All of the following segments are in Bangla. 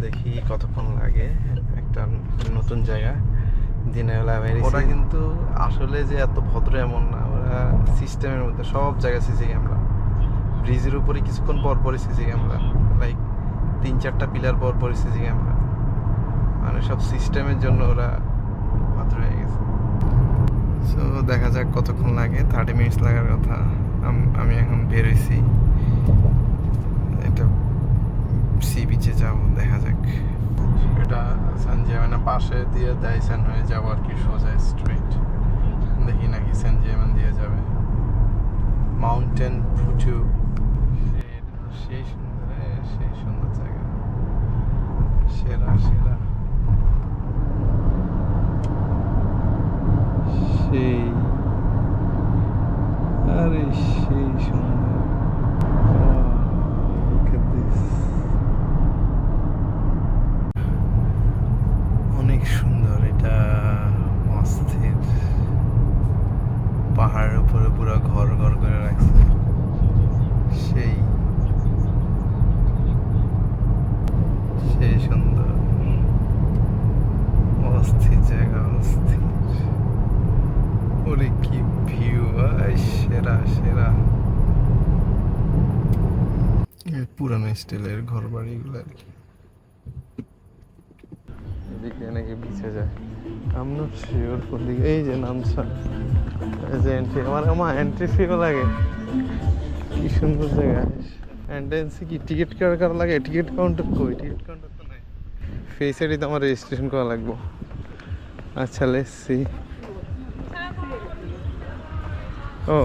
দেখি কতক্ষণ লাগে একটা নতুন জায়গা। দিনের বেলা ওরা কিন্তু আসলে যে এত ভদ্র এমন না, ওরা সিস্টেমের মধ্যে সব জায়গায় সিসি ক্যামেরা। ব্রিজের উপরে কিছুক্ষণ পর পরই সিসি ক্যামেরা, লাইক 3-4টা পিলার পর পরই সিসি ক্যামেরা। মানে সব সিস্টেমের জন্য ওরা ভদ্র হয়ে গেছে। সো দেখা যাক কতক্ষণ লাগে। 30 মিনিটস লাগার কথা। আমি এখন বেরোইছি, এটা সি বিচে যাবো, দেখা যাক। এটা সান জেমেনা পাশে দিয়ে দাইসান হয়ে যাবো আর কি, সোজা স্ট্রেট। দেখি নাকি সান জেমেন দিয়ে যাবে। মাউন্টেন ফুটু, সেই সুন্দর, সেই সুন্দর জায়গা, সেরা সেরা, সেই আরে সেই সুন্দর। Look at this. অনেক সুন্দর, এটা অস্থির। পাহাড়ের উপরে পুরো ঘর ঘর করে রাখছে, সেই সেই সুন্দর, অস্থির জায়গা, অস্থির। ওরে কি ভিউ, সেরা সেরা। পুরানো স্টাইলের ঘর বাড়িগুলো আর কি। এদিকে নাকি বিছে যায়, আমি নট শিওর কোন দিকে। এই যে নামছা, এই যে এন্ট্রি, আমার এন্ট্রি ফিও লাগে। কি সুন্দর জায়গা। এন্ট্রেন্সে কি টিকিট করা লাগে? টিকিট কাউন্টার কই? টিকিট কাউন্টার তো নাই। ফেস আইডিতে আমার রেজিস্ট্রেশন করা লাগবে। আচ্ছা, লেটস সি। ও,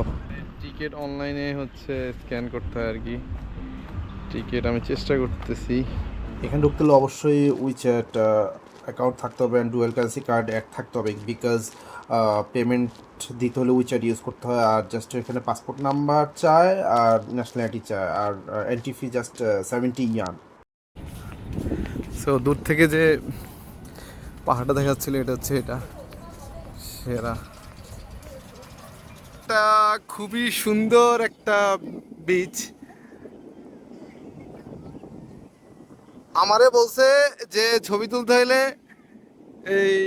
টিকিট অনলাইনে হচ্ছে স্ক্যান করতে হয় আর কি। টিকিট আমি চেষ্টা করতেছি। এখানে ঢুকতে হলে অবশ্যই উইচ্যাট অ্যাকাউন্ট থাকতে হবে and dual currency card add থাকতে হবে, বিকজ পেমেন্ট দিতে হলে উইচ্যাট ইউজ করতে হয়। আর জাস্ট এখানে পাসপোর্ট নাম্বার চায় আর ন্যাশনালিটি চায়, আর এন্ট্রি ফি জাস্ট 70 ইয়ান। সো দূর থেকে যে পাহাড়টা দেখাচ্ছিল, এটা হচ্ছে এটা সেরা। এটা খুবই সুন্দর একটা বিচ। আমারে বলছে যে ছবি তুলতে হইলে এই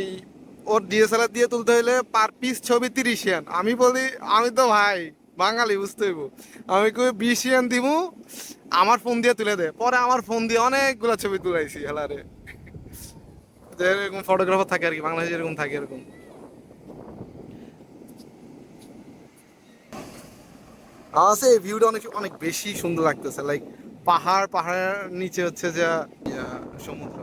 ওর ডিএসএলআর দিয়ে তুলতে হইলে পার পিস ছবি 30 ইয়ান। আমি বলি আমি তো ভাই বাঙালি, বুঝতে হইব। আমি কই 20 ইয়ান দিমু, আমার ফোন দিয়ে তুলে দে। পরে আমার ফোন দিয়ে অনেকগুলো ছবি তুলাইছি হেলারে। যেরকম ফটোগ্রাফার থাকে আর কি, বাংলাদেশে যেরকম থাকে এরকম। আমার কাছে এই ভিউটা অনেক অনেক বেশি সুন্দর লাগতেছে, লাইক পাহাড়ের নিচে হচ্ছে যে সমুদ্র।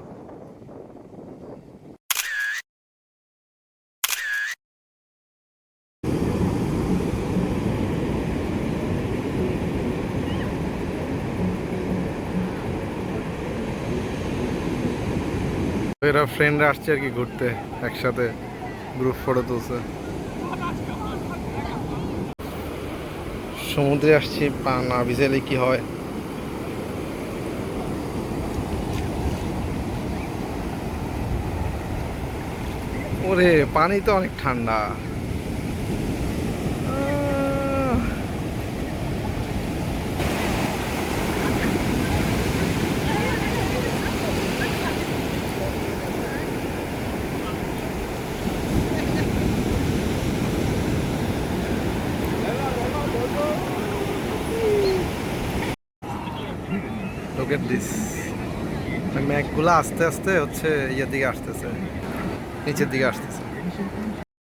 এরা ফ্রেন্ডরা আসছে আর কি ঘুরতে, একসাথে গ্রুপ ফটো তুলছে। সমুদ্রে আসছি, পা না ভিজালে কি হয়। ওরে পানি তো অনেক ঠান্ডা। Look at this. ম্যাঘগুলো আস্তে আস্তে হচ্ছে ইয়ের দিকে আসতেছে, নিচের দিকে আসতেছে।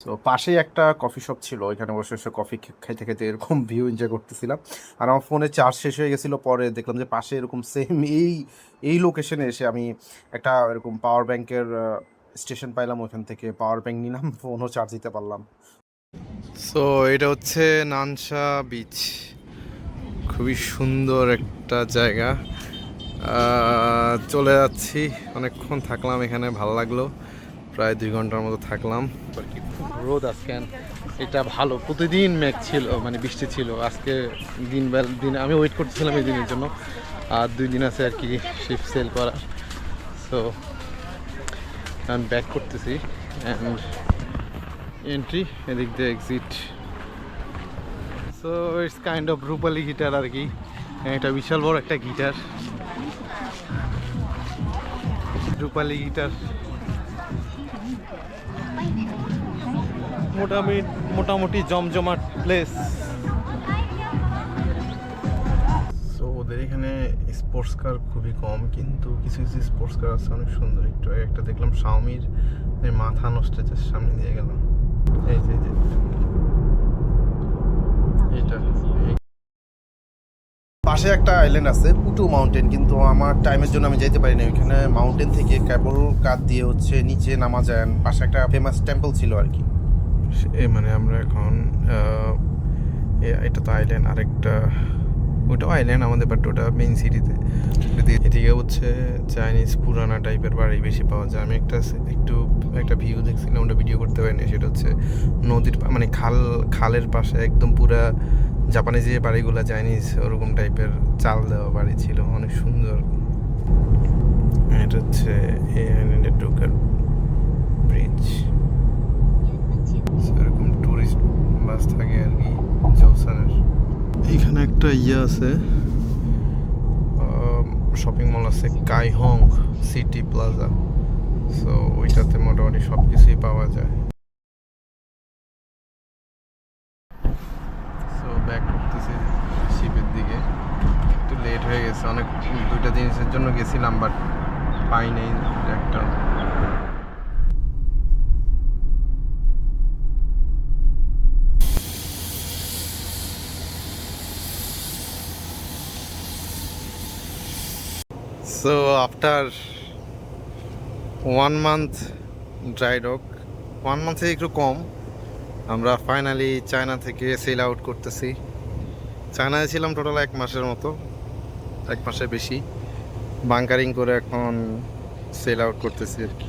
তো পাশেই একটা কফি শপ ছিল, ওইখানে বসে বসে কফি খাইতে খাইতে এরকম ভিউ এনজয় করতেছিলাম। আর আমার ফোনে চার্জ শেষ হয়ে গেছিলো, পরে দেখলাম যে পাশে এরকম সেম এই লোকেশনে এসে আমি একটা এরকম পাওয়ার ব্যাংকের স্টেশন পাইলাম, ওইখান থেকে পাওয়ার ব্যাংক নিলাম, ফোনও চার্জ দিতে পারলাম। সো এটা হচ্ছে নানসা বিচ, খুবই সুন্দর একটা জায়গা। চলে যাচ্ছি, অনেকক্ষণ থাকলাম এখানে, ভালো লাগলো। প্রায় 2 ঘন্টার মতো থাকলাম আর কি। খুব রোদ আজকে, এটা ভালো। প্রতিদিন মেঘ ছিল, মানে বৃষ্টি ছিল। আজকে দিন আমি ওয়েট করতেছিলাম এই দিনের জন্য। আর 2 দিন আছে আর কি শিপ সেল করা। সো আমি ব্যাক করতেছি, অ্যান্ড এন্ট্রি এদিক দিয়ে exit. So it's kind of রূপালি গিটার আর কি। এটা বিশাল বড় একটা গিটার। রূপালী গিটার মোটামুটি জমজমাট প্লেস। সো ওদের এখানে স্পোর্টস কার খুবই কম, কিন্তু কিছু কিছু স্পোর্টস কার আছে অনেক সুন্দর। একটু আগে একটা দেখলাম শাওমির, মাথা নষ্ট সামনে দিয়ে গেলাম। এই যে এটা পাশে একটা আইল্যান্ড আছে পুটু মাউন্টেন, কিন্তু আমার টাইমের জন্য আমি যেতে পারি না ওইখানে। মাউন্টেন থেকে কেবল কার দিয়ে হচ্ছে নিচে নামা যায়। পাশে একটা ফেমাস টেম্পল ছিল আর কি। মানে আমরা এখন এটা তো আইল্যান্ড, আরেকটা ওটাও আইল্যান্ড আমাদের, বাট ওটা মেইন সিটিতে। এদিকে হচ্ছে চাইনিজ পুরানা টাইপের বাড়ি বেশি পাওয়া যায়। আমি একটা ভিউ দেখছিলাম, ওটা ভিডিও করতে পারিনি। সেটা হচ্ছে নদীর মানে খালের পাশে একদম পুরা জাপানিজ যে বাড়িগুলো চাইনিজ ওরকম টাইপের চাল দেওয়া বাড়ি ছিল, অনেক সুন্দর। এটা হচ্ছে এই আইল্যান্ডের ঢোকার ব্রিজ। এরকম টুরিস্ট বাস থাকে আর কি জলসানের। এখানে একটা আছে, শপিং মল আছে কাইহং সিটি প্লাজা। সো ওইটাতে মোটামুটি সব কিছুই পাওয়া যায়। সো ব্যাক করতেছি শিপের দিকে। একটু লেট হয়ে গেছে, অনেক দুইটা জিনিসের জন্য গেছিলাম বাট পাই নাই একটা। So after 1 month dry dock, 1 month থেকে একটু কম, আমরা ফাইনালি চায়না থেকে সেল আউট করতেছি। চায়নায় ছিলাম টোটাল 1 মাসের মতো, 1 মাসের বেশি। বাংকারিং করে এখন সেল আউট করতেছি আর কি।